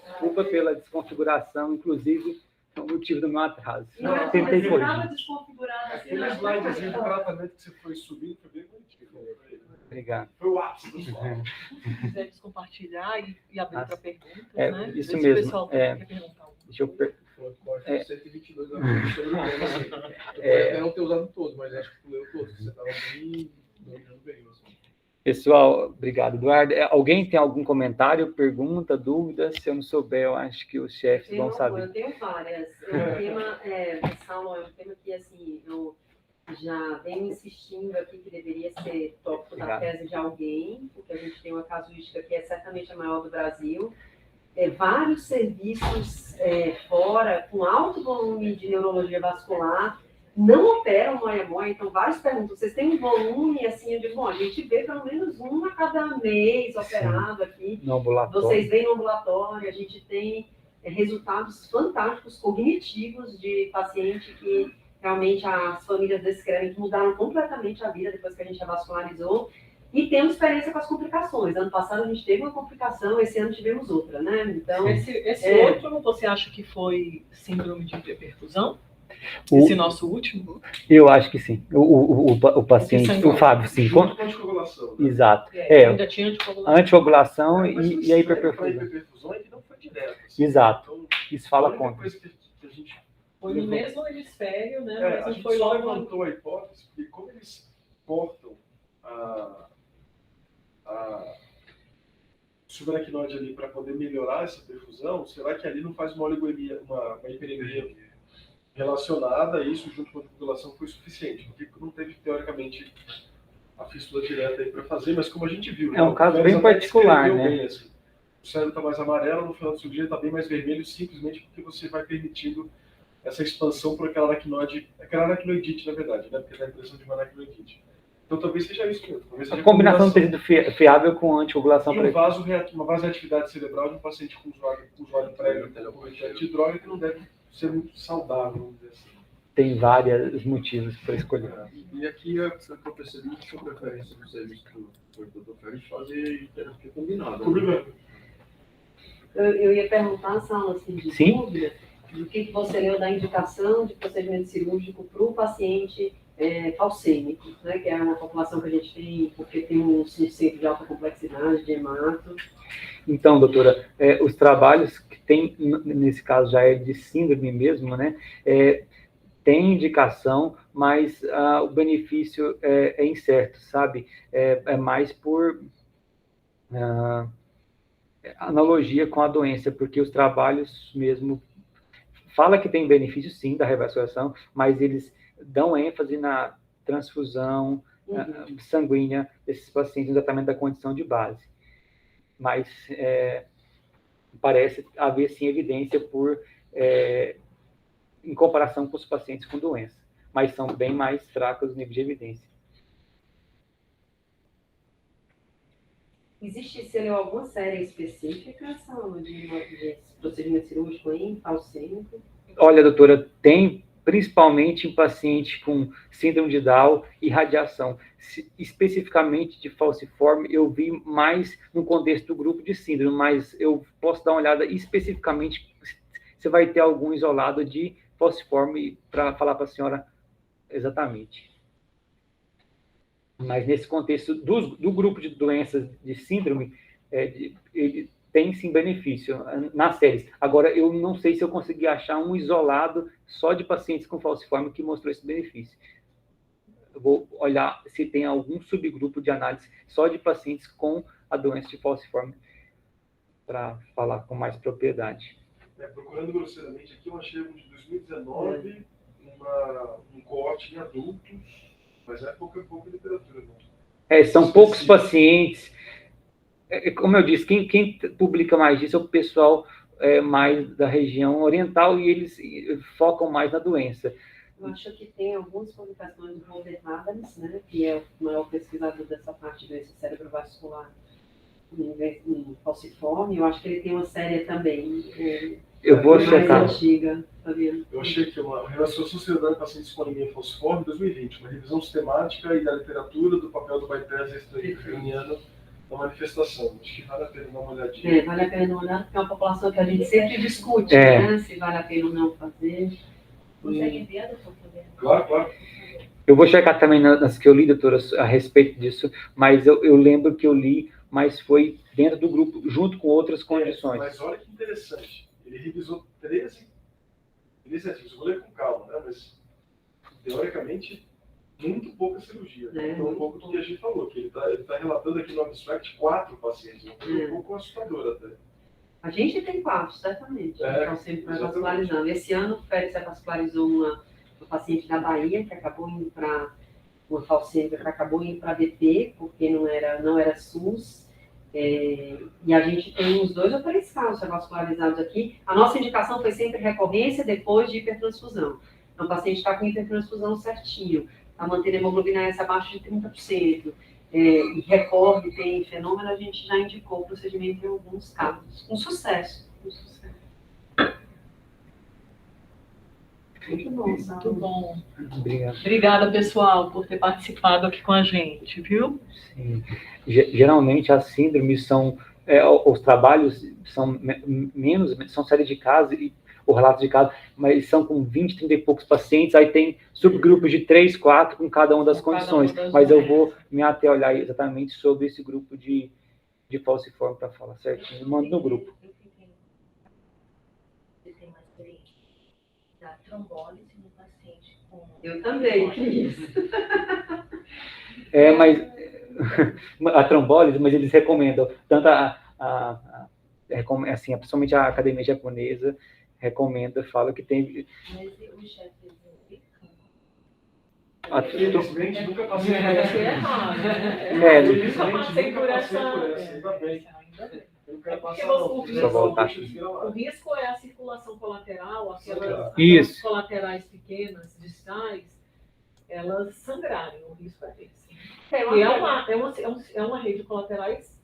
Desculpa pela desconfiguração, inclusive, é o motivo do meu atraso. Tentei Estava corrigir. desconfigurado. Aquele slidezinho do tratamento que você foi subir, foi bem bonitinho. Obrigado. Foi o ápice do sol. Se quiser compartilhar e abrir para perguntas, É, né? isso Ver se mesmo, o pessoal é. quer perguntar algo. Deixa eu... 122 anos sobre o tema, assim. Eu poderia até não ter usado todos, mas acho que tu leu todos. Você estava bem dominando bem. Assim. Pessoal, obrigado, Eduardo. Alguém tem algum comentário, pergunta, dúvida? Se eu não souber, eu acho que os chefes vão saber. Eu tenho várias. Saulo, é um tema que, assim, eu já venho insistindo aqui que deveria ser tópico da tese de alguém, porque a gente tem uma casuística que é certamente a maior do Brasil. Vários serviços fora, com alto volume de neurologia vascular, não operam moia-moia, então vários perguntam, vocês têm um volume, assim, eu digo, bom, a gente vê pelo menos um a cada mês operado aqui, no ambulatório. Vocês veem no ambulatório, a gente tem resultados fantásticos cognitivos de paciente que realmente as famílias descrevem que mudaram completamente a vida depois que a gente avascularizou. E temos experiência com as complicações. Ano passado a gente teve uma complicação, esse ano tivemos outra, né? Então, esse outro, você acha que foi síndrome de hiperperfusão? Esse nosso último? Eu acho que sim. O paciente, o Fábio, sim. Anticoagulação. Né? Exato. Ainda tinha anticoagulação. Anticoagulação e a hiperperfusão. A hiperperfusão é que não foi direto. Assim. Exato. Então, isso fala contra. Coisa que a gente foi no mesmo hemisfério, né? Mas a não gente foi só logo. Levantou a hipótese, porque como eles cortam a subaracnoide ali para poder melhorar essa perfusão, será que ali não faz uma oligoemia, uma hiperemia relacionada a isso junto com a população foi suficiente? Porque não teve, teoricamente, a fístula direta aí para fazer, mas como a gente viu... É um caso bem particular, né? Bem, assim, o cérebro está mais amarelo, no final da cirurgia está bem mais vermelho, simplesmente porque você vai permitindo essa expansão por aquela aracnoidite, na verdade, né? Porque dá a impressão de uma aracnoidite. Então talvez seja isso mesmo. A combinação do tecido fiável com anticoagulação. E uma vasoatividade cerebral de um paciente com usuário prévio de droga que não deve ser muito saudável, vamos dizer assim. Tem vários motivos para escolher. E aqui eu percebi que sua preferência do serviço do Dr. Félix fazer terapia combinada. Eu ia perguntar, Saulo, assim, de dúvida, do que você leu da indicação de procedimento cirúrgico para o paciente falcêmico, né, que é uma população que a gente tem, porque tem um centro de alta complexidade, de hemato. Então, doutora, os trabalhos que tem, nesse caso já é de síndrome mesmo, né, tem indicação, mas o benefício é incerto, sabe? É mais por analogia com a doença, porque os trabalhos mesmo fala que tem benefício sim da revascularização, mas eles dão ênfase na transfusão sanguínea desses pacientes no tratamento da condição de base. Mas parece haver, sim, evidência em comparação com os pacientes com doença, mas são bem mais fracos no nível de evidência. Você leu alguma série específica, Saulo, de procedimento cirúrgico em falcêmico? Olha, doutora, tem principalmente em paciente com síndrome de Down e radiação. Especificamente de falciforme, eu vi mais no contexto do grupo de síndrome, mas eu posso dar uma olhada especificamente, você vai ter algum isolado de falciforme para falar para a senhora exatamente. Mas nesse contexto do grupo de doenças de síndrome, ele tem sim benefício nas séries. Agora, eu não sei se eu consegui achar um isolado só de pacientes com falciforme que mostrou esse benefício. Eu vou olhar se tem algum subgrupo de análise só de pacientes com a doença de falciforme para falar com mais propriedade. Procurando grosseiramente aqui, eu achei um de 2019, um coorte em adultos, mas é pouca literatura. Não. São poucos pacientes. Como eu disse, quem publica mais disso é o pessoal mais da região oriental e eles focam mais na doença. Eu acho que tem algumas publicações do Robert Adams, né, que é o maior pesquisador dessa parte de doença cerebrovascular em falciforme. Eu acho que ele tem uma série também. Eu vou checar. Antiga, tá vendo? Eu achei que uma relação cerebral em pacientes com anemia falciforme, 2020, uma revisão sistemática e da literatura do papel do bypass extracraniano na manifestação. Acho que vale a pena dar uma olhadinha. Vale a pena dar uma olhada, porque é uma população que a gente sempre discute, né? Se vale a pena ou não fazer. Consegue ver, doutor? Claro. Eu vou checar também nas que eu li, doutora, a respeito disso, mas eu lembro que eu li, mas foi dentro do grupo, junto com outras condições. Mas olha que interessante, ele revisou 13 artigos, eu vou ler com calma, né? Mas teoricamente muito pouca cirurgia. Então, um pouco do que a gente falou, que ele tá relatando aqui no abstract 4 pacientes, uma coisa um pouco assustadora até. A gente tem 4, certamente. Então, sempre vascularizando. Esse ano, o Félix vascularizou uma paciente da Bahia, que acabou indo para uma falcêmica, que acabou indo para DP, porque não era SUS. E a gente tem uns 2 ou 3 casos vascularizados aqui. A nossa indicação foi sempre recorrência depois de hipertransfusão. Então, o paciente está com hipertransfusão certinho, está mantendo a hemoglobina S abaixo de 30%, e recorde, tem fenômeno, a gente já indicou o procedimento em alguns casos. Com sucesso. Muito bom, Muito bom. Obrigado. Obrigada, pessoal, por ter participado aqui com a gente, viu? Sim. Geralmente as síndromes são, os trabalhos são menos, são série de casos, o relato de casos, mas são com 20, 30 e poucos pacientes, aí tem subgrupos de 3, 4 com cada uma das condições, mas eu vou me até olhar exatamente sobre esse grupo de falciforme para falar certinho, mando no grupo. Você tem uma experiência da trombólise no paciente com... Eu também fiz. Mas a trombólise, mas eles recomendam, tanto assim, principalmente a academia japonesa recomenda, fala que tem... Mas o chefe Infelizmente, nunca passei por essa. Nunca passei por essa. Ainda bem. Eu não quero passar, o risco é a circulação colateral, aquelas colaterais pequenas, distais, elas sangrarem, o risco é esse. É uma rede de colaterais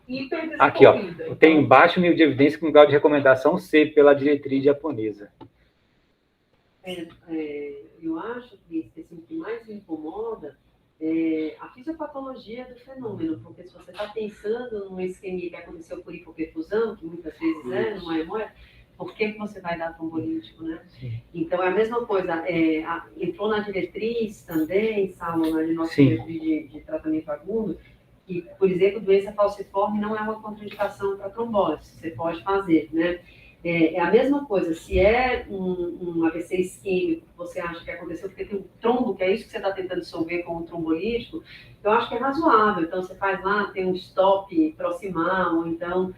hiperdesenvolvida. Aqui, ó, tem baixo nível de evidência com grau de recomendação C pela diretriz japonesa. Eu acho que o que mais me incomoda é a fisiopatologia do fenômeno, porque se você está pensando numa isquemia que aconteceu por hipoperfusão, que muitas vezes numa hemorragia, por que você vai dar trombolítico, né? Sim. Então, é a mesma coisa, entrou na diretriz também, Saulo, na nossa diretriz de tratamento agudo, que, por exemplo, doença falciforme não é uma contraindicação para trombose, você pode fazer, né? É a mesma coisa, se é um AVC isquêmico que você acha que aconteceu porque tem um trombo, que é isso que você está tentando dissolver com o trombolítico, eu acho que é razoável. Então, você faz lá, tem um stop proximal, ou então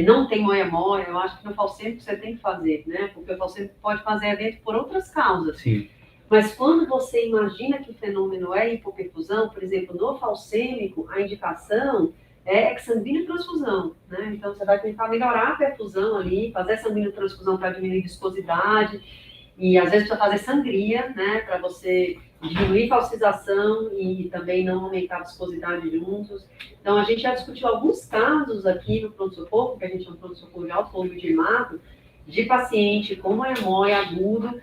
não tem moia-moia, eu acho que no falcêmico você tem que fazer, né? Porque o falcêmico pode fazer evento por outras causas. Sim. Mas quando você imagina que o fenômeno é hipoperfusão, por exemplo, no falcêmico, a indicação é exsanguíneo-transfusão, né? Então, você vai tentar melhorar a perfusão ali, fazer sanguíneo-transfusão para diminuir viscosidade, e às vezes precisa fazer sangria, né? Para você diminuir falcização e também não aumentar a viscosidade juntos. Então, a gente já discutiu alguns casos aqui no pronto-socorro, que a gente é um pronto-socorro de alto volume de hemato, de paciente com moia-moia agudo,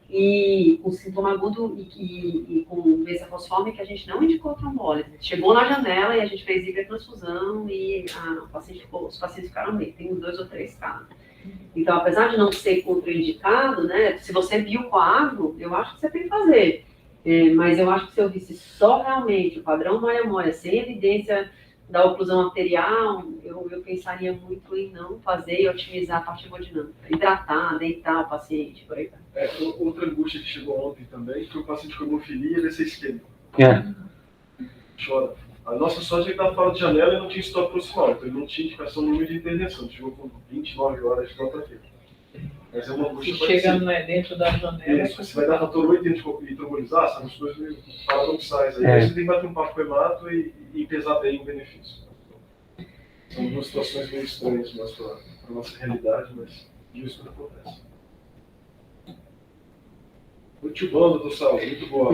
e com sintoma agudo e com doença falciforme que a gente não indicou trombólise. Chegou na janela e a gente fez hipertransfusão e os pacientes ficaram bem. Tem 2 ou 3 casos. Então, apesar de não ser contraindicado, né, se você viu coágulo, eu acho que você tem que fazer. Mas eu acho que se eu visse só realmente o padrão moia-moia, sem evidência da oclusão arterial, eu pensaria muito em não fazer e otimizar a parte hemodinâmica. Hidratar, deitar o paciente, por aí. Outra angústia que chegou ontem também foi o paciente com hemofilia e AVC isquêmico. Chora. A nossa sorte é que estava fora de janela e não tinha stop proximal, então ele não tinha indicação nenhuma de intervenção. Chegou com 29 horas de nota-feira. Mas é uma angústia parecida. Chega dentro da janela. Isso, você vai dar fator 8 e trombolizar, são as coisas meio paradoxais. Aí você tem que bater um papo com o hemato e pesar bem o benefício. São 2 situações meio estranhas para a nossa realidade, mas isso que acontece. Muito bom, doutor Saulo, muito boa.